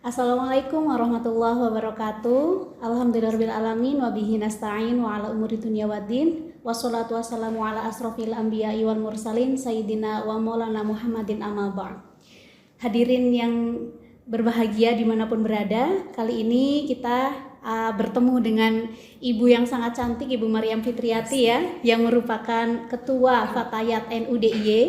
Assalamualaikum warahmatullahi wabarakatuh. Alhamdulillahirabbil alamin wa bihi nasta'in wa ala umuri dunya waddin. Wassalatu wassalamu ala asrofil anbiya'i wal mursalin sayyidina wa maulana Muhammadin amma ba'd. Hadirin yang berbahagia dimanapun berada, kali ini kita bertemu dengan ibu yang sangat cantik, Ibu Maryam Fitriati ya, yang merupakan Ketua Fatayat NU DIY,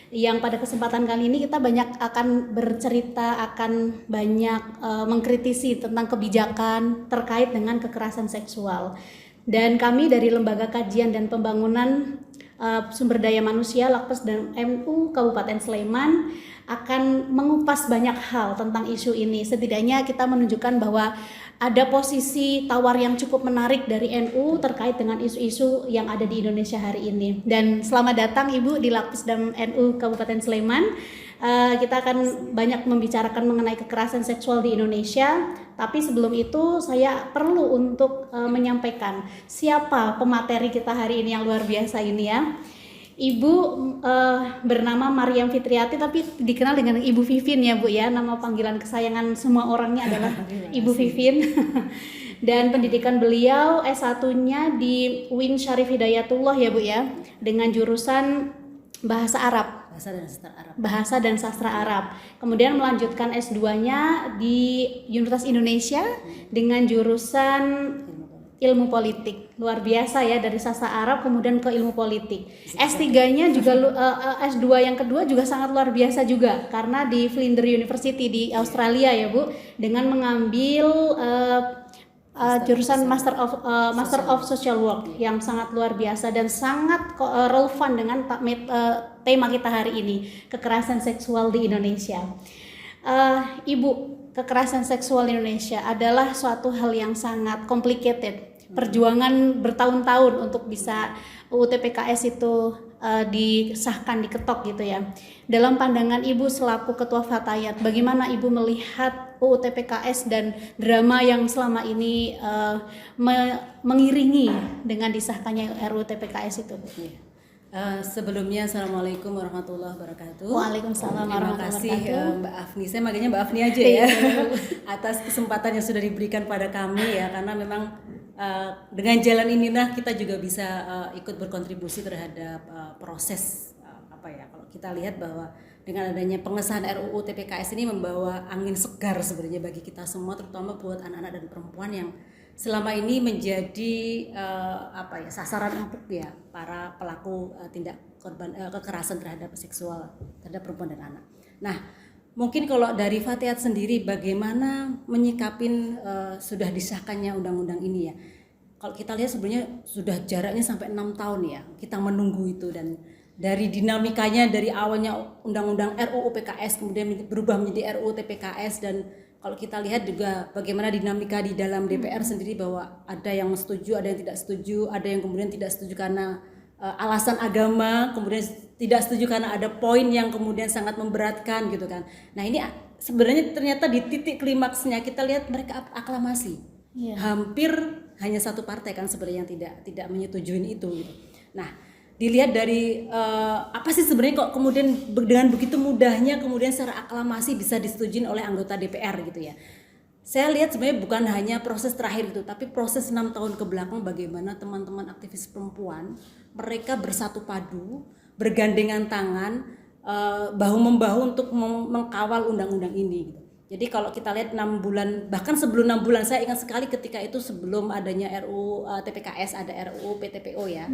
yang pada kesempatan kali ini kita banyak akan bercerita, akan banyak mengkritisi tentang kebijakan terkait dengan kekerasan seksual. Dan kami dari Lembaga Kajian dan Pembangunan Sumber Daya Manusia Lakpes dan MU Kabupaten Sleman akan mengupas banyak hal tentang isu ini. Setidaknya kita menunjukkan bahwa ada posisi tawar yang cukup menarik dari NU terkait dengan isu-isu yang ada di Indonesia hari ini. Dan selamat datang Ibu di Lakpesdam NU Kabupaten Sleman. Kita akan banyak membicarakan mengenai kekerasan seksual di Indonesia. Tapi sebelum itu saya perlu untuk menyampaikan siapa pemateri kita hari ini yang luar biasa ini ya. Ibu bernama Maryam Fitriati, tapi dikenal dengan Ibu Vivin ya Bu ya. Nama panggilan kesayangan semua orangnya adalah Ibu Vivin. Dan pendidikan beliau S1-nya di UIN Syarif Hidayatullah ya Bu ya, dengan jurusan Bahasa Arab. Bahasa dan Sastra Arab. Kemudian melanjutkan S2-nya di Universitas Indonesia dengan jurusan Ilmu Politik. Luar biasa ya, dari sastra Arab kemudian ke ilmu politik. S3-nya juga S2 yang kedua juga sangat luar biasa juga, karena di Flinders University di Australia ya Bu, dengan mengambil jurusan Master of Social Work yang sangat luar biasa dan sangat relevan dengan tema kita hari ini, kekerasan seksual di Indonesia. Ibu, kekerasan seksual di Indonesia adalah suatu hal yang sangat complicated. Perjuangan bertahun-tahun untuk bisa UU TPKS itu disahkan, diketok gitu ya. Dalam pandangan Ibu selaku Ketua Fatayat, bagaimana Ibu melihat UU TPKS dan drama yang selama ini mengiringi dengan disahkannya RUU TPKS itu? Sebelumnya Assalamualaikum warahmatullahi wabarakatuh. Waalaikumsalam warahmatullahi wabarakatuh. Terima kasih Mbak Afni, saya manggilnya Mbak Afni aja ya, atas kesempatan yang sudah diberikan pada kami ya, karena memang dengan jalan inilah kita juga bisa ikut berkontribusi terhadap proses kalau kita lihat bahwa dengan adanya pengesahan RUU TPKS ini membawa angin segar sebenarnya bagi kita semua, terutama buat anak-anak dan perempuan yang selama ini menjadi sasaran empuk ya para pelaku tindak korban kekerasan terhadap seksual terhadap perempuan dan anak. Nah, mungkin kalau dari Fatayat sendiri bagaimana menyikapin sudah disahkannya undang-undang ini ya. Kalau kita lihat sebenarnya sudah jaraknya sampai 6 tahun ya. Kita menunggu itu, dan dari dinamikanya dari awalnya undang-undang RUU PKS kemudian berubah menjadi RUU TPKS, dan kalau kita lihat juga bagaimana dinamika di dalam DPR sendiri bahwa ada yang setuju, ada yang tidak setuju, ada yang kemudian tidak setuju karena alasan agama, kemudian tidak setuju karena ada poin yang kemudian sangat memberatkan gitu kan. Nah ini sebenarnya ternyata di titik klimaksnya kita lihat mereka aklamasi. Hampir hanya satu partai kan sebenarnya yang tidak menyetujui itu gitu. Nah, dilihat dari apa sih sebenarnya kok kemudian dengan begitu mudahnya kemudian secara aklamasi bisa disetujui oleh anggota DPR gitu ya. Saya lihat sebenarnya bukan hanya proses terakhir itu, tapi proses 6 tahun ke belakang bagaimana teman-teman aktivis perempuan mereka bersatu padu, bergandengan tangan, bahu-membahu untuk mengkawal undang-undang ini gitu. Jadi kalau kita lihat 6 bulan, bahkan sebelum 6 bulan, saya ingat sekali ketika itu sebelum adanya RUU TPKS ada RUU PTPO ya,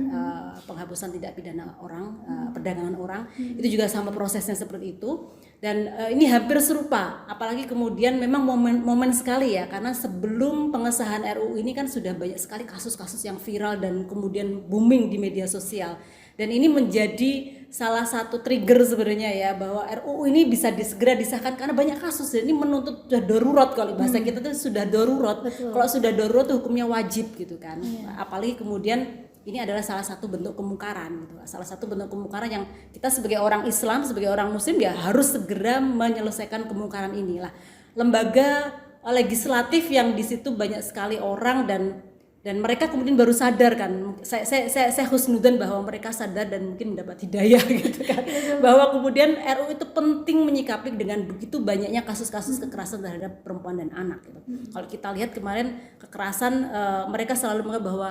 penghapusan tindak pidana orang, perdagangan orang, itu juga sama prosesnya seperti itu. Dan ini hampir serupa, apalagi kemudian memang momen sekali ya, karena sebelum pengesahan RUU ini kan sudah banyak sekali kasus-kasus yang viral dan kemudian booming di media sosial. Dan ini menjadi salah satu trigger sebenarnya ya, bahwa RUU ini bisa segera disahkan karena banyak kasus. Dan ini menuntut sudah darurat, kalau bahasa kita tuh sudah darurat. Kalau sudah darurat tuh hukumnya wajib gitu kan. Apalagi kemudian ini adalah salah satu bentuk kemungkaran gitu. Salah satu bentuk kemungkaran yang kita sebagai orang Islam, sebagai orang muslim ya harus segera menyelesaikan kemungkaran inilah. Lembaga legislatif yang di situ banyak sekali orang dan Dan mereka kemudian baru sadar kan, saya husnudzon bahwa mereka sadar dan mungkin mendapat hidayah gitu kan, bahwa kemudian RUU itu penting menyikapi dengan begitu banyaknya kasus-kasus kekerasan terhadap perempuan dan anak gitu. Kalau kita lihat kemarin kekerasan, mereka selalu menganggap bahwa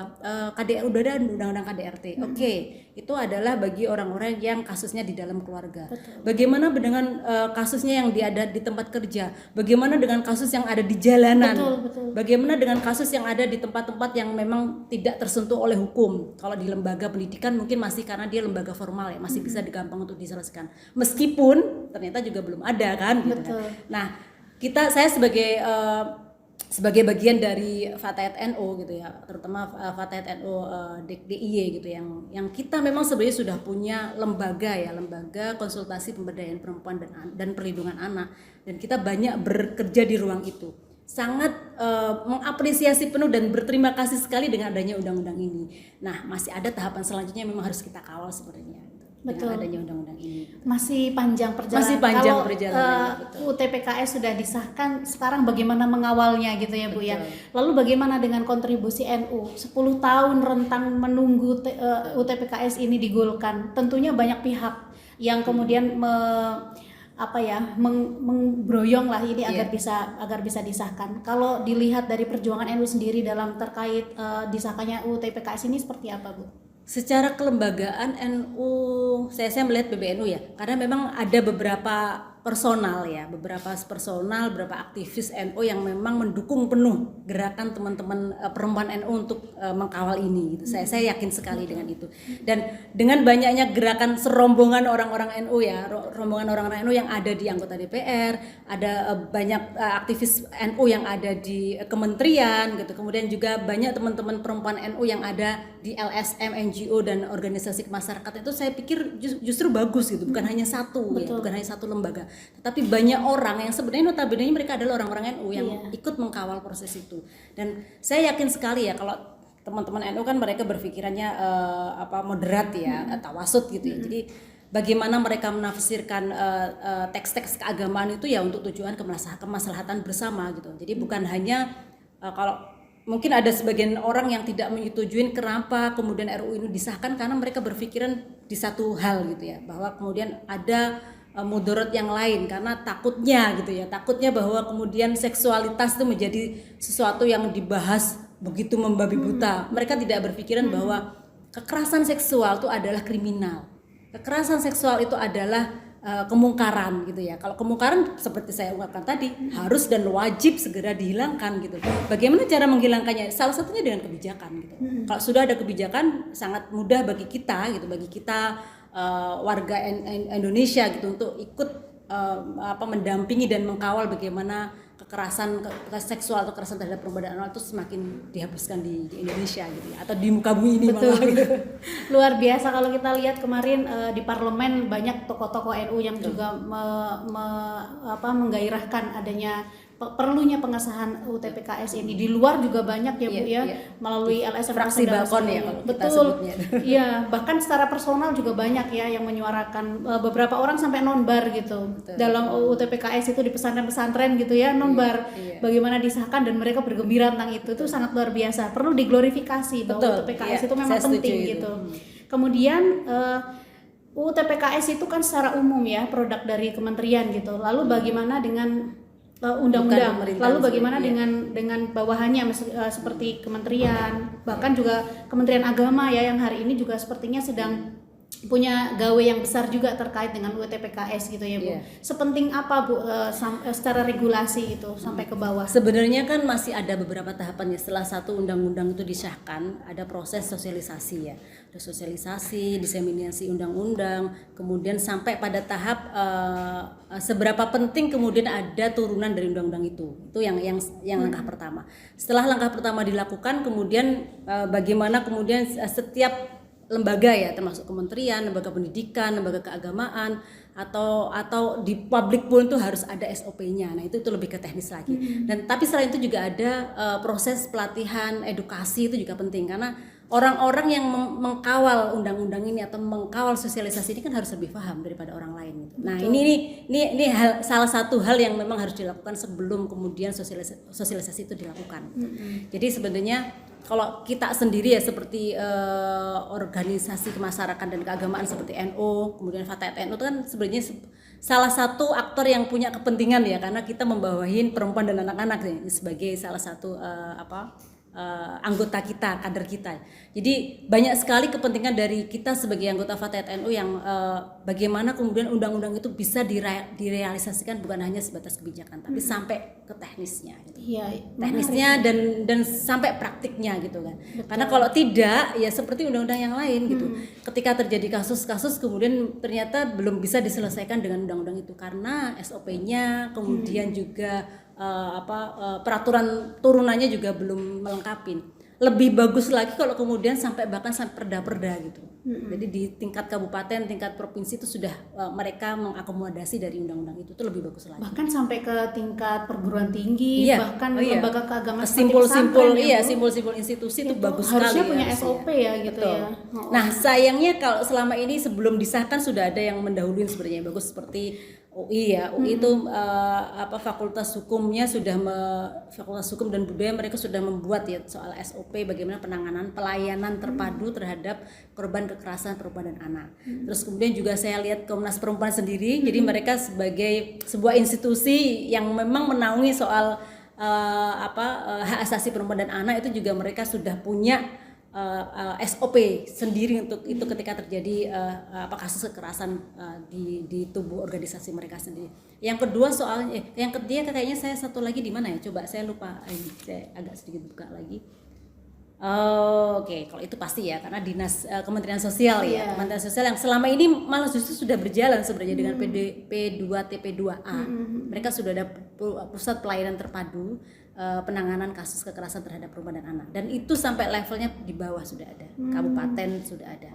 KDR udah ada undang-undang KDRT. Oke, itu adalah bagi orang-orang yang kasusnya di dalam keluarga. Betul. Bagaimana dengan kasusnya yang ada di tempat kerja? Bagaimana dengan kasus yang ada di jalanan? Betul. Bagaimana dengan kasus yang ada di tempat-tempat yang memang tidak tersentuh oleh hukum? Kalau di lembaga pendidikan mungkin masih karena dia lembaga formal ya, masih bisa gampang untuk diselesaikan. Meskipun ternyata juga belum ada kan gitu kan. Nah, saya sebagai bagian dari Fatayat NU gitu ya, terutama Fatayat NU DIY gitu, yang kita memang sebenarnya sudah punya lembaga konsultasi pemberdayaan perempuan dan perlindungan anak, dan kita banyak bekerja di ruang itu. Sangat mengapresiasi penuh dan berterima kasih sekali dengan adanya undang-undang ini. Nah, masih ada tahapan selanjutnya yang memang harus kita kawal sebenarnya gitu, dengan adanya undang-undang ini. Masih panjang perjalanan. Kalau UTPKS sudah disahkan, sekarang bagaimana mengawalnya gitu ya Bu ya. Lalu bagaimana dengan kontribusi NU? 10 tahun rentang menunggu UTPKS ini digolkan. Tentunya banyak pihak yang kemudian menggroyong lah ini agar bisa disahkan. Kalau dilihat dari perjuangan NU sendiri dalam terkait disahkannya UTPKS ini seperti apa Bu? Secara kelembagaan NU, saya melihat PBNU ya, karena memang ada beberapa personal, beberapa aktivis NU yang memang mendukung penuh gerakan teman-teman perempuan NU untuk mengkawal ini gitu. Saya yakin sekali dengan itu. Dan dengan banyaknya gerakan serombongan orang-orang NU ya, rombongan orang-orang NU yang ada di anggota DPR, ada banyak aktivis NU yang ada di kementerian gitu. Kemudian juga banyak teman-teman perempuan NU yang ada di LSM, NGO dan organisasi masyarakat. Itu saya pikir justru bagus gitu, bukan hanya satu bukan hanya satu lembaga. Tetapi banyak orang yang sebenarnya notabene mereka adalah orang-orang NU yang ikut mengkawal proses itu. Dan saya yakin sekali ya, kalau teman-teman NU kan mereka berpikirannya moderat ya, tawasud gitu ya. Jadi bagaimana mereka menafsirkan teks-teks keagamaan itu ya untuk tujuan kemaslahatan bersama gitu. Jadi bukan hanya kalau mungkin ada sebagian orang yang tidak menyetujui kenapa kemudian RUU ini disahkan, karena mereka berpikiran di satu hal gitu ya, bahwa kemudian ada mudarat yang lain, karena takutnya bahwa kemudian seksualitas itu menjadi sesuatu yang dibahas begitu membabi buta. Mereka tidak berpikiran bahwa kekerasan seksual itu adalah kriminal. Kekerasan seksual itu adalah kemungkaran gitu ya. Kalau kemungkaran seperti saya ungkapkan tadi harus dan wajib segera dihilangkan gitu. Bagaimana cara menghilangkannya? Salah satunya dengan kebijakan gitu. Kalau sudah ada kebijakan, sangat mudah bagi kita warga Indonesia gitu untuk ikut mendampingi dan mengkawal bagaimana kekerasan seksual atau kekerasan terhadap perempuan dan anak itu semakin dihapuskan di Indonesia gitu ya, atau di muka bumi ini. Betul. Malah gitu. Luar biasa kalau kita lihat kemarin di parlemen banyak tokoh-tokoh NU yang juga menggairahkan adanya perlunya pengesahan UTPKS ini. Di luar juga banyak ya Bu ya, melalui LSM fraksi balkon ya kalau kita sebutnya. Iya, bahkan secara personal juga banyak ya yang menyuarakan, beberapa orang sampai nonbar gitu. Betul. Dalam UTPKS itu di pesantren-pesantren gitu ya, nonbar bagaimana disahkan dan mereka bergembira tentang itu. Itu sangat luar biasa. Perlu diglorifikasi bahwa UTPKS itu memang penting gitu. Kemudian UTPKS itu kan secara umum ya produk dari kementerian gitu. Lalu bagaimana dengan undang-undang, lalu bagaimana dengan bawahannya seperti kementerian, bahkan juga Kementerian Agama ya, yang hari ini juga sepertinya sedang punya gawe yang besar juga terkait dengan UTPKS gitu ya Bu. Sepenting apa Bu secara regulasi itu sampai ke bawah? Sebenarnya kan masih ada beberapa tahapan ya. Setelah satu undang-undang itu disahkan, ada proses sosialisasi ya. Ada sosialisasi, diseminasi undang-undang, kemudian sampai pada tahap seberapa penting kemudian ada turunan dari undang-undang itu. Itu yang langkah pertama. Setelah langkah pertama dilakukan, kemudian bagaimana kemudian setiap lembaga ya, termasuk kementerian, lembaga pendidikan, lembaga keagamaan, atau di publik pun itu harus ada SOP-nya. Nah itu lebih ke teknis lagi. Dan tapi selain itu juga ada proses pelatihan, edukasi itu juga penting, karena orang-orang yang mengkawal undang-undang ini atau mengkawal sosialisasi ini kan harus lebih paham daripada orang lain gitu. Nah, ini salah satu hal yang memang harus dilakukan sebelum kemudian sosialisasi itu dilakukan. Jadi sebenarnya kalau kita sendiri ya seperti organisasi kemasyarakatan dan keagamaan seperti NU, kemudian Fatayat NU itu kan sebenarnya salah satu aktor yang punya kepentingan ya, karena kita membawahi perempuan dan anak-anak ya, sebagai salah satu anggota kita, kader kita. Jadi banyak sekali kepentingan dari kita sebagai anggota Fatayat NU yang bagaimana kemudian undang-undang itu bisa direalisasikan bukan hanya sebatas kebijakan, tapi sampai ke teknisnya. Gitu. Iya, teknisnya dan sampai praktiknya gitu kan. Betul. Karena kalau tidak ya seperti undang-undang yang lain gitu. Ketika terjadi kasus-kasus kemudian ternyata belum bisa diselesaikan dengan undang-undang itu karena SOP-nya kemudian juga peraturan turunannya juga belum melengkapi. Lebih bagus lagi kalau kemudian bahkan sampai perda-perda gitu. Jadi di tingkat kabupaten, tingkat provinsi itu sudah mereka mengakomodasi dari undang-undang itu lebih bagus lagi. Bahkan sampai ke tingkat perguruan tinggi, bahkan lembaga keagamaan simpul-simpul simpul-simpul institusi itu bagus sekali. Harusnya punya SOP ya gitu. Betul. Ya. Nah, sayangnya kalau selama ini sebelum disahkan sudah ada yang mendahului sebenarnya bagus seperti UI ya. UI itu fakultas hukumnya Fakultas Hukum dan Budaya mereka sudah membuat ya soal SOP bagaimana penanganan pelayanan terpadu terhadap korban kekerasan perempuan dan anak. Terus kemudian juga saya lihat Komnas Perempuan sendiri, jadi mereka sebagai sebuah institusi yang memang menaungi soal hak asasi perempuan dan anak itu juga mereka sudah punya SOP sendiri untuk itu ketika terjadi kasus kekerasan di tubuh organisasi mereka sendiri. Yang kedua yang ketiga kayaknya saya satu lagi di mana ya? Coba saya lupa, saya agak sedikit buka lagi. Oke, kalau itu pasti ya karena dinas Kementerian Sosial ya, Kementerian Sosial yang selama ini malah justru sudah berjalan sebenarnya dengan P2TP2A. Mereka sudah ada pusat pelayanan terpadu penanganan kasus kekerasan terhadap perempuan dan anak, dan itu sampai levelnya di bawah sudah ada, kabupaten sudah ada.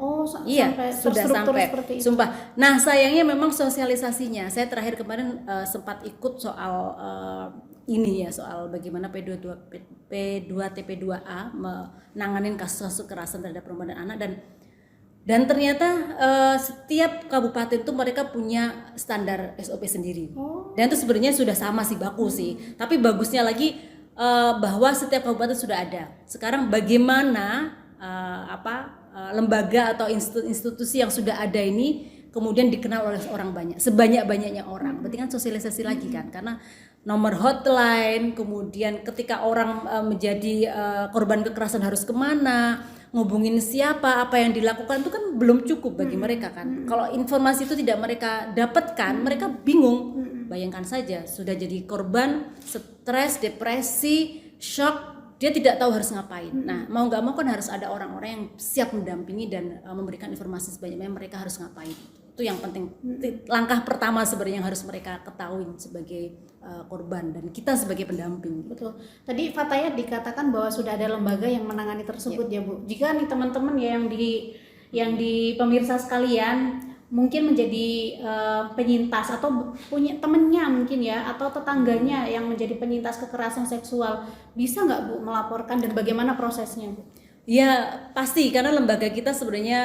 Sudah sampai sumpah. Nah sayangnya memang sosialisasinya, saya terakhir kemarin sempat ikut soal ini ya, soal bagaimana P2TP2A menanganin kasus kekerasan terhadap perempuan dan anak, dan ternyata setiap kabupaten itu mereka punya standar SOP sendiri. Dan itu sebenarnya sudah sama sih, baku sih. Tapi bagusnya lagi bahwa setiap kabupaten sudah ada. Sekarang bagaimana lembaga atau institusi yang sudah ada ini kemudian dikenal oleh orang banyak, sebanyak-banyaknya orang. Berarti kan sosialisasi lagi kan, karena nomor hotline, kemudian ketika orang menjadi korban kekerasan harus kemana, ngubungin siapa, apa yang dilakukan itu kan belum cukup bagi mereka kan. Kalau informasi itu tidak mereka dapatkan, mereka bingung. Bayangkan saja sudah jadi korban stres, depresi, shock, dia tidak tahu harus ngapain. Nah, mau nggak mau kan harus ada orang-orang yang siap mendampingi dan memberikan informasi sebanyak-banyaknya mereka harus ngapain. Itu yang penting, langkah pertama sebenarnya yang harus mereka ketahui sebagai korban dan kita sebagai pendamping. Betul. Tadi Fatayat dikatakan bahwa sudah ada lembaga yang menangani tersebut ya Bu. Jika nih teman-teman ya yang di pemirsa sekalian mungkin menjadi penyintas atau punya temennya mungkin ya atau tetangganya yang menjadi penyintas kekerasan seksual, bisa nggak Bu melaporkan dan bagaimana prosesnya Bu? Ya pasti, karena lembaga kita sebenarnya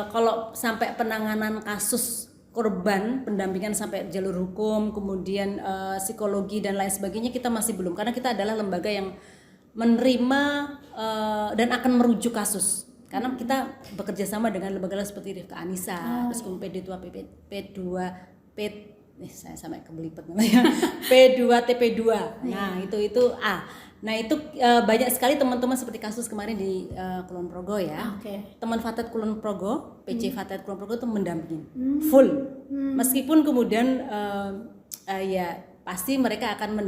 kalau sampai penanganan kasus korban, pendampingan sampai jalur hukum, kemudian psikologi dan lain sebagainya kita masih belum, karena kita adalah lembaga yang menerima dan akan merujuk kasus. Karena kita bekerja sama dengan lembaga seperti Rifka Anissa, terus kemudian saya sampai kebelipet namanya P2TP2. Nah, itu A. Nah, itu banyak sekali teman-teman seperti kasus kemarin di Kulon Progo ya. Teman Fatayat Kulon Progo, PC Fatayat Kulon Progo itu mendampingi full. Meskipun kemudian ya pasti mereka akan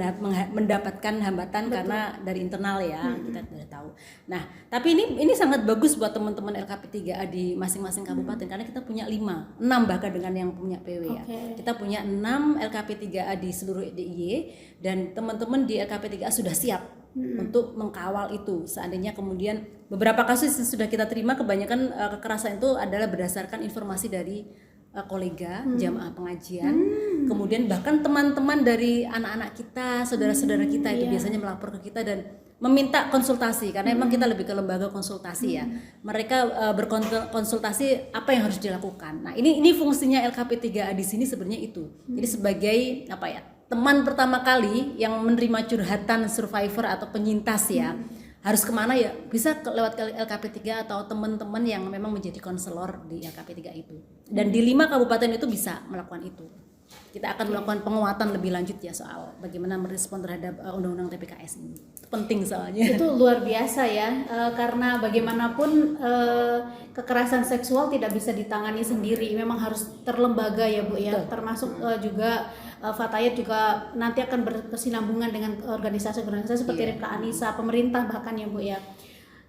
mendapatkan hambatan. Betul. Karena dari internal ya, kita sudah tahu. Nah, tapi ini sangat bagus buat teman-teman LKP3A di masing-masing kabupaten, karena kita punya 6 bahkan dengan yang punya PW ya. Kita punya 6 LKP3A di seluruh DIY, dan teman-teman di LKP3A sudah siap untuk mengkawal itu. Seandainya kemudian beberapa kasus yang sudah kita terima, kebanyakan kekerasan itu adalah berdasarkan informasi dari kolega jamaah pengajian, kemudian bahkan teman-teman dari anak-anak kita, saudara-saudara kita itu biasanya melapor ke kita dan meminta konsultasi, karena memang kita lebih ke lembaga konsultasi ya. Mereka berkonsultasi apa yang harus dilakukan. Nah ini fungsinya LKP3A di sini sebenarnya itu. Jadi sebagai apa ya, teman pertama kali yang menerima curhatan survivor atau penyintas ya, harus kemana ya, bisa lewat LKP3 atau teman-teman yang memang menjadi konselor di LKP3 itu. Dan di 5 kabupaten itu bisa melakukan itu. Kita akan melakukan penguatan lebih lanjut ya soal bagaimana merespon terhadap undang-undang TPKS ini. Itu penting soalnya. Itu luar biasa ya, karena bagaimanapun kekerasan seksual tidak bisa ditangani sendiri, memang harus terlembaga ya Bu ya. Betul. Termasuk juga Fatayat juga nanti akan berkesinambungan dengan organisasi-organisasi seperti Rifka Anissa, pemerintah bahkan ya Bu ya.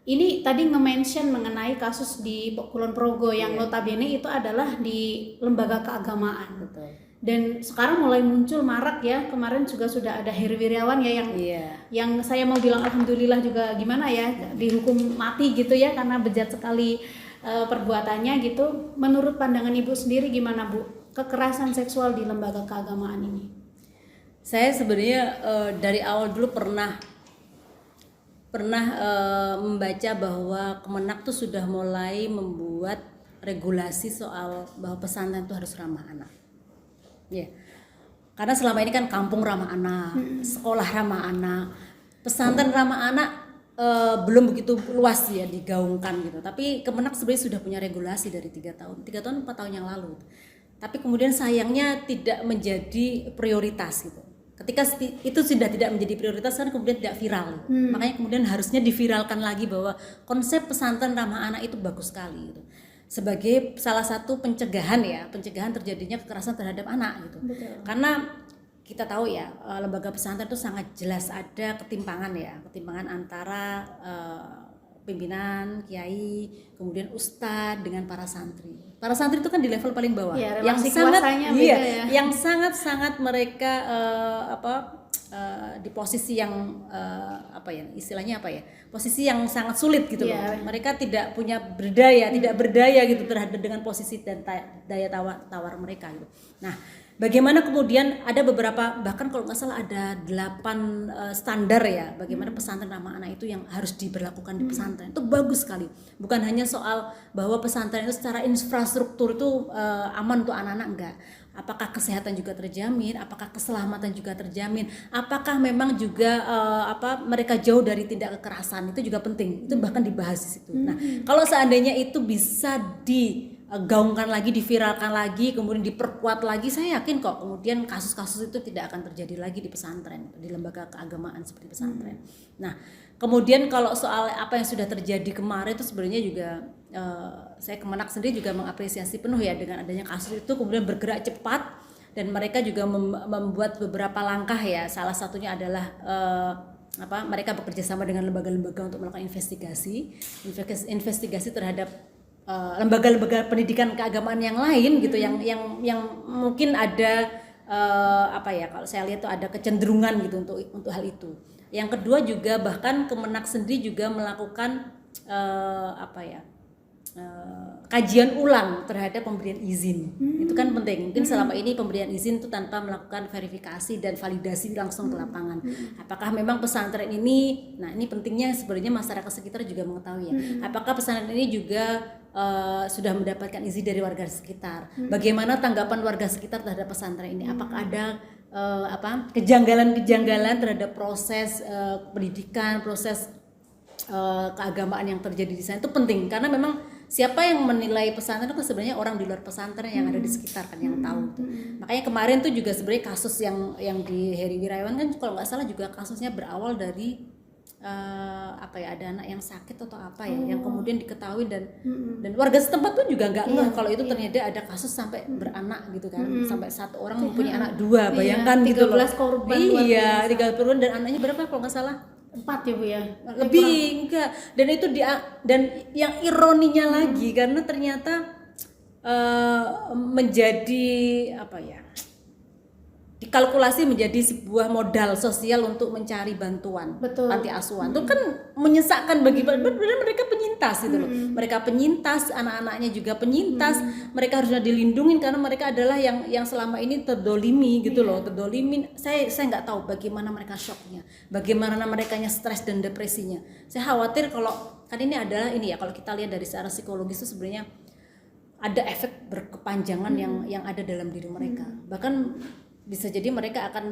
Ini tadi nge-mention mengenai kasus di Kulon Progo yang notabene itu adalah di lembaga keagamaan. Betul. Dan sekarang mulai muncul marak ya, kemarin juga sudah ada Heri Wirawan ya yang saya mau bilang alhamdulillah juga gimana ya, dihukum mati gitu ya karena bejat sekali perbuatannya gitu. Menurut pandangan Ibu sendiri gimana Bu, kekerasan seksual di lembaga keagamaan ini? Saya sebenarnya dari awal dulu pernah membaca bahwa Kemenak tuh sudah mulai membuat regulasi soal bahwa pesantren itu harus ramah anak. Ya. Karena selama ini kan kampung ramah anak, sekolah ramah anak, pesantren ramah anak belum begitu luas ya digaungkan gitu. Tapi Kemenak sebenarnya sudah punya regulasi dari 3 tahun 4 tahun yang lalu. Tapi kemudian sayangnya tidak menjadi prioritas gitu. Ketika itu sudah tidak menjadi prioritas kan kemudian tidak viral. Makanya kemudian harusnya diviralkan lagi bahwa konsep pesantren ramah anak itu bagus sekali gitu. Sebagai salah satu pencegahan terjadinya kekerasan terhadap anak gitu. Betul. Karena kita tahu ya lembaga pesantren itu sangat jelas ada ketimpangan antara pimpinan, kiai, kemudian ustadz dengan para santri. Para santri itu kan di level paling bawah, ya, yang sangat beda ya. yang sangat mereka di posisi yang istilahnya posisi yang sangat sulit gitu loh. Mereka tidak punya tidak berdaya gitu terhadap dengan posisi dan daya tawar mereka gitu. Nah, bagaimana kemudian ada beberapa, bahkan kalau nggak salah ada 8 standar ya bagaimana pesantren ramah anak itu yang harus diberlakukan di pesantren. Itu bagus sekali. Bukan hanya soal bahwa pesantren itu secara infrastruktur itu aman untuk anak-anak, enggak. Apakah kesehatan juga terjamin, apakah keselamatan juga terjamin, apakah memang juga mereka jauh dari tindak kekerasan, itu juga penting. Itu bahkan dibahas di situ. Nah, kalau seandainya itu bisa digaungkan lagi, diviralkan lagi, kemudian diperkuat lagi, saya yakin kok kemudian kasus-kasus itu tidak akan terjadi lagi di pesantren, di lembaga keagamaan seperti pesantren. Nah, kemudian kalau soal apa yang sudah terjadi kemarin itu sebenarnya juga saya Kemenak sendiri juga mengapresiasi penuh ya dengan adanya kasus itu, kemudian bergerak cepat dan mereka juga membuat beberapa langkah ya. Salah satunya adalah mereka bekerja sama dengan lembaga-lembaga untuk melakukan investigasi terhadap lembaga-lembaga pendidikan keagamaan yang lain gitu, yang mungkin ada kalau saya lihat tuh ada kecenderungan gitu untuk hal itu. Yang kedua juga bahkan Kemenak sendiri juga melakukan kajian ulang terhadap pemberian izin. Itu kan penting. Mungkin selama ini pemberian izin itu tanpa melakukan verifikasi dan validasi langsung ke lapangan. Apakah memang pesantren ini, nah ini pentingnya sebenarnya masyarakat sekitar juga mengetahui ya. Apakah pesantren ini juga sudah mendapatkan izin dari warga sekitar? Bagaimana tanggapan warga sekitar terhadap pesantren ini? Apakah ada kejanggalan-kejanggalan terhadap proses pendidikan, proses keagamaan yang terjadi di sana? Itu penting karena memang siapa yang menilai pesantren itu sebenarnya orang di luar pesantren yang ada di sekitar kan yang tahu tuh. Makanya kemarin tuh juga sebenarnya kasus yang di Heri Wirawan kan kalau nggak salah juga kasusnya berawal dari ada anak yang sakit atau yang kemudian diketahui dan warga setempat tuh juga nggak ngeh kalau itu ternyata ada kasus sampai beranak gitu kan, sampai 1 orang mempunyai anak 2, bayangkan gitu loh. 13 korban. Iya, 13 korban dan anaknya berapa kalau nggak salah? 4 ya Bu ya. Lebih enggak. Dan itu dan yang ironinya lagi karena ternyata menjadi dikalkulasi menjadi sebuah modal sosial untuk mencari bantuan. Betul. Panti asuhan itu kan menyesakkan bagi mereka penyintas gitu loh. Mereka penyintas, anak-anaknya juga penyintas. Mereka harusnya dilindungi karena mereka adalah yang selama ini terdolimi gitu loh, terdolimin. Saya nggak tahu bagaimana mereka shocknya, bagaimana mereka stres dan depresinya. Saya khawatir kalau kan ini adalah ini ya, kalau kita lihat dari secara psikologis itu sebenarnya ada efek berkepanjangan yang ada dalam diri mereka. Bahkan bisa jadi mereka akan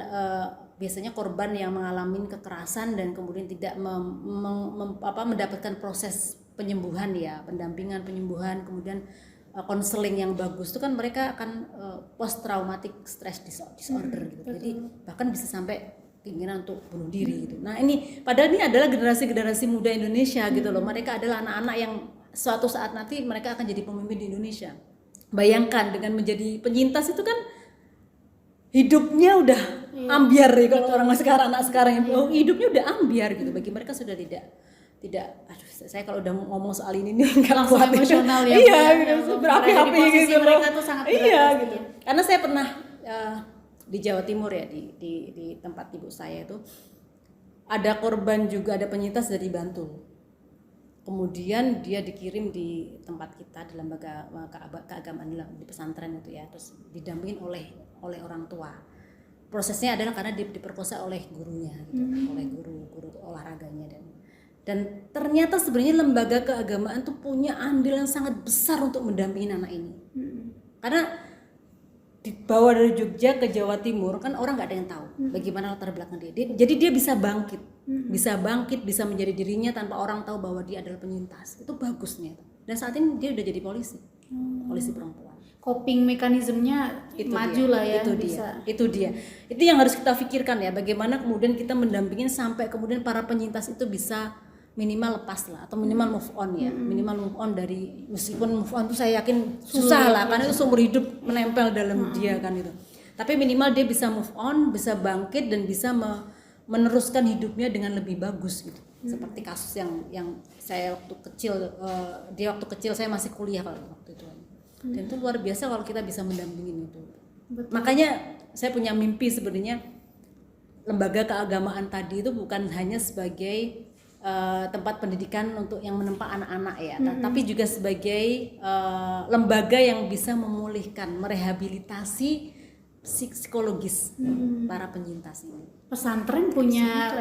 biasanya korban yang mengalami kekerasan dan kemudian tidak mendapatkan proses penyembuhan ya, pendampingan penyembuhan, kemudian konseling yang bagus itu kan mereka akan post traumatic stress disorder gitu. Jadi bahkan bisa sampai keinginan untuk bunuh diri gitu. Nah ini padahal ini adalah generasi muda Indonesia gitu loh. Mereka adalah anak-anak yang suatu saat nanti mereka akan jadi pemimpin di Indonesia. Bayangkan dengan menjadi penyintas itu kan hidupnya udah ambiar ya kalau orang sekarang, anak sekarang hidupnya udah ambiar gitu. Bagi mereka sudah tidak aduh saya kalau udah ngomong soal ini nih nggak kuat emosional ya. Iya gitu, berapi-api gitu mereka tuh sangat berat. Iya gitu. Karena saya pernah di Jawa Timur ya, di tempat ibu saya itu ada korban juga, ada penyintas dari Bantul. Kemudian dia dikirim di tempat kita di lembaga keagamaan di pesantren itu ya, terus didampingin oleh orang tua. Prosesnya adalah karena diperkosa oleh gurunya gitu, oleh guru olahraganya dan ternyata sebenarnya lembaga keagamaan tuh punya andil yang sangat besar untuk mendampingi anak ini. Karena dibawa dari Jogja ke Jawa Timur kan orang nggak ada yang tahu bagaimana latar belakang dia. Jadi dia bisa bangkit, bisa menjadi dirinya tanpa orang tahu bahwa dia adalah penyintas. Itu bagusnya. Dan saat ini dia udah jadi polisi perempuan. Coping mekanismenya maju lah ya. Itu dia. Itu yang harus kita pikirkan ya. Bagaimana kemudian kita mendampingin sampai kemudian para penyintas itu bisa minimal lepas lah atau minimal move on ya, minimal move on dari, meskipun move on itu saya yakin susah lah karena itu seumur hidup menempel dalam dia kan itu. Tapi minimal dia bisa move on, bisa bangkit dan bisa meneruskan hidupnya dengan lebih bagus gitu. Seperti kasus yang saya waktu kecil saya masih kuliah kalau waktu itu. Dan itu luar biasa kalau kita bisa mendampingin itu. Betul. Makanya saya punya mimpi sebenarnya lembaga keagamaan tadi itu bukan hanya sebagai tempat pendidikan untuk yang menempa anak-anak ya, tapi juga sebagai lembaga yang bisa memulihkan, merehabilitasi psikologis para penyintas ini. Pesantren punya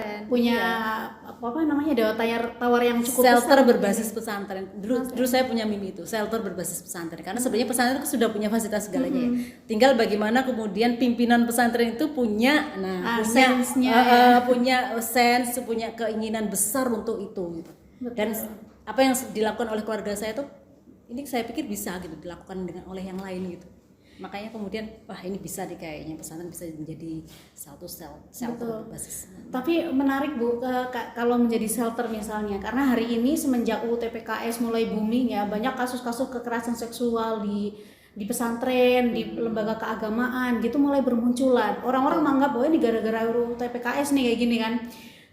apa namanya tawar yang cukup shelter besar, berbasis pesantren. Dulu saya punya mimpi itu, shelter berbasis pesantren. Karena sebenarnya pesantren itu sudah punya fasilitas segalanya ya. Tinggal bagaimana kemudian pimpinan pesantren itu punya sense, punya keinginan besar untuk itu gitu. Dan apa yang dilakukan oleh keluarga saya itu ini saya pikir bisa gitu dilakukan oleh yang lain gitu. Makanya kemudian wah ini bisa deh kayaknya pesantren bisa menjadi satu shelter berbasis. Tapi menarik Bu, kalau menjadi shelter misalnya, karena hari ini semenjak UU TPKS mulai booming ya, banyak kasus-kasus kekerasan seksual di pesantren, di lembaga keagamaan gitu mulai bermunculan. Orang-orang menganggap bahwa ini gara-gara UU TPKS nih kayak gini kan.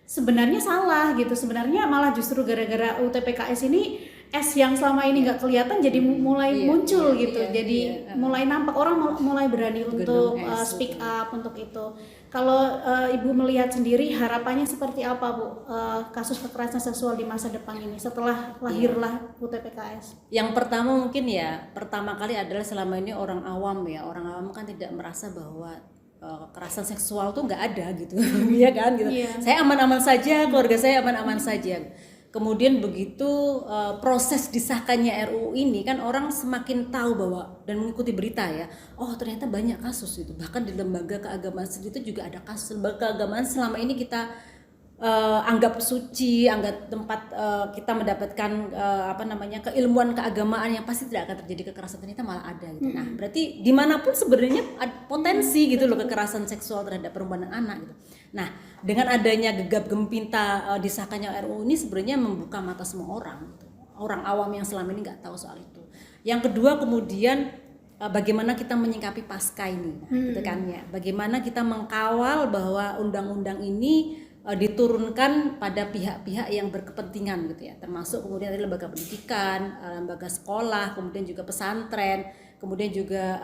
Sebenarnya salah gitu. Sebenarnya malah justru gara-gara UU TPKS ini yang selama ini nggak kelihatan jadi mulai muncul gitu. Jadi mulai nampak, orang mulai berani untuk speak up untuk itu. Kalau Ibu melihat sendiri harapannya seperti apa Bu, kasus kekerasan seksual di masa depan ini setelah lahirlah UU TPKS? Yang pertama mungkin pertama kali adalah selama ini orang awam kan tidak merasa bahwa kekerasan seksual tuh nggak ada gitu, ya kan gitu. Saya aman-aman saja, keluarga saya aman-aman saja. Kemudian begitu proses disahkannya RUU ini kan orang semakin tahu bahwa dan mengikuti berita ya, oh ternyata banyak kasus itu, bahkan di lembaga keagamaan sendiri itu juga ada kasus. Lembaga keagamaan selama ini kita anggap suci, anggap tempat kita mendapatkan keilmuan keagamaan yang pasti tidak akan terjadi kekerasan, ternyata malah ada gitu. Nah berarti dimanapun sebenarnya ada potensi gitu loh kekerasan seksual terhadap perempuan dan anak gitu. Nah dengan adanya gegap gempita disahkannya RUU ini sebenarnya membuka mata semua orang gitu. Orang awam yang selama ini nggak tahu soal itu. Yang kedua kemudian bagaimana kita menyikapi pasca ini gitu kan ya. Bagaimana kita mengkawal bahwa undang-undang ini diturunkan pada pihak-pihak yang berkepentingan gitu ya, termasuk kemudian dari lembaga pendidikan, lembaga sekolah, kemudian juga pesantren, kemudian juga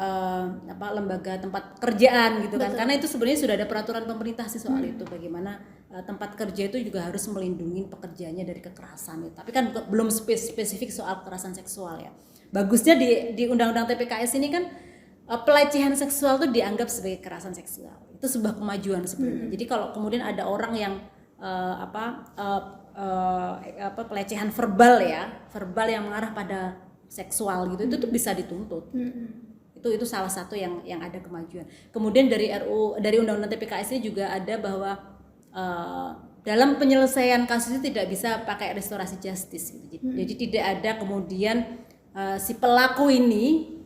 lembaga tempat kerjaan gitu kan. Karena itu sebenarnya sudah ada peraturan pemerintah sih soal itu, bagaimana tempat kerja itu juga harus melindungi pekerjanya dari kekerasan ya. Tapi kan belum spesifik soal kekerasan seksual ya. Bagusnya di Undang-Undang TPKS ini kan pelecehan seksual itu dianggap sebagai kekerasan seksual. Itu sebuah kemajuan sebenarnya. Jadi kalau kemudian ada orang yang pelecehan verbal yang mengarah pada seksual gitu, itu tuh bisa dituntut. Itu salah satu yang ada kemajuan. Kemudian dari Undang-Undang TPKS ini juga ada bahwa dalam penyelesaian kasus itu tidak bisa pakai restorasi justice gitu. Jadi tidak ada kemudian si pelaku ini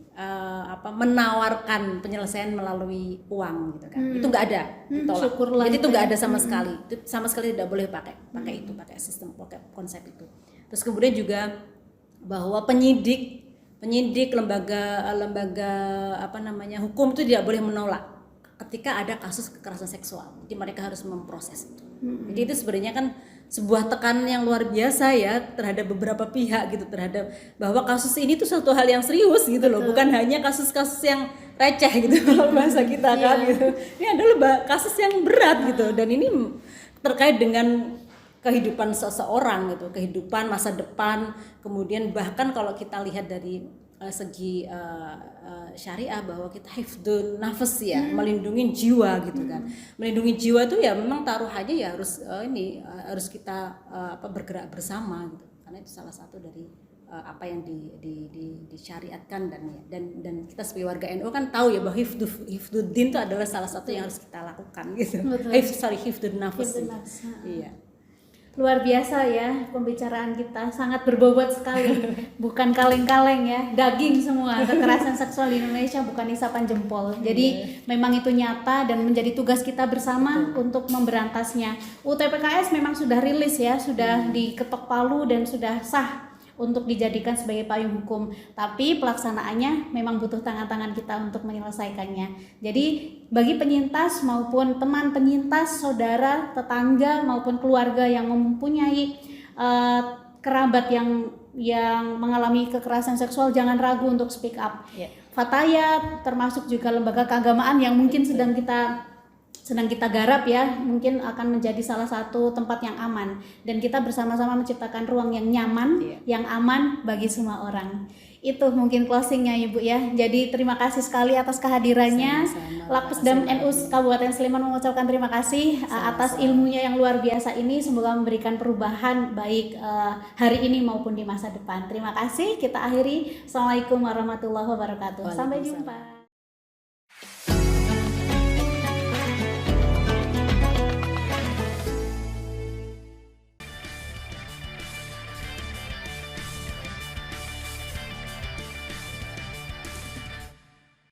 menawarkan penyelesaian melalui uang gitu kan. Itu nggak ada, ditolak. Jadi itu nggak ada sama sekali. Itu sama sekali tidak boleh pakai sistem, pakai konsep itu. Terus kemudian juga bahwa penyidik lembaga hukum itu tidak boleh menolak ketika ada kasus kekerasan seksual. Jadi mereka harus memproses itu. Jadi itu sebenarnya kan sebuah tekanan yang luar biasa ya terhadap beberapa pihak gitu, terhadap bahwa kasus ini tuh suatu hal yang serius gitu loh, bukan hanya kasus-kasus yang receh gitu kalau bahasa kita kan gitu. Ini adalah kasus yang berat gitu, dan ini terkait dengan kehidupan seseorang gitu, kehidupan masa depan, kemudian bahkan kalau kita lihat dari segi syariah bahwa kita hifdzun nafas ya, melindungi jiwa gitu kan. Melindungi jiwa itu ya memang taruhannya ya harus kita bergerak bersama gitu. Karena itu salah satu dari apa yang disyariatkan dan kita sebagai warga NU kan tahu ya bahwa hifdzuddin itu adalah salah satu yang harus kita lakukan gitu. Hifdzun nafas. Iya. Luar biasa ya pembicaraan kita, sangat berbobot sekali. Bukan kaleng-kaleng ya, daging semua. Kekerasan seksual di Indonesia bukan isapan jempol. Jadi memang itu nyata dan menjadi tugas kita bersama untuk memberantasnya. UTPKS memang sudah rilis ya, sudah diketok palu dan sudah sah untuk dijadikan sebagai payung hukum, tapi pelaksanaannya memang butuh tangan-tangan kita untuk menyelesaikannya. Jadi bagi penyintas maupun teman penyintas, saudara, tetangga maupun keluarga yang mempunyai kerabat yang mengalami kekerasan seksual, jangan ragu untuk speak up. Fatayat termasuk juga lembaga keagamaan yang mungkin sedang kita garap ya, mungkin akan menjadi salah satu tempat yang aman, dan kita bersama-sama menciptakan ruang yang nyaman, yang aman bagi semua orang. Itu mungkin closingnya Ibu ya. Jadi terima kasih sekali atas kehadirannya. Lapsdam NU Kabupaten Sleman mengucapkan terima kasih atas ilmunya yang luar biasa ini. Semoga memberikan perubahan baik hari ini maupun di masa depan. Terima kasih. Kita akhiri. Assalamualaikum warahmatullahi wabarakatuh. Sampai jumpa.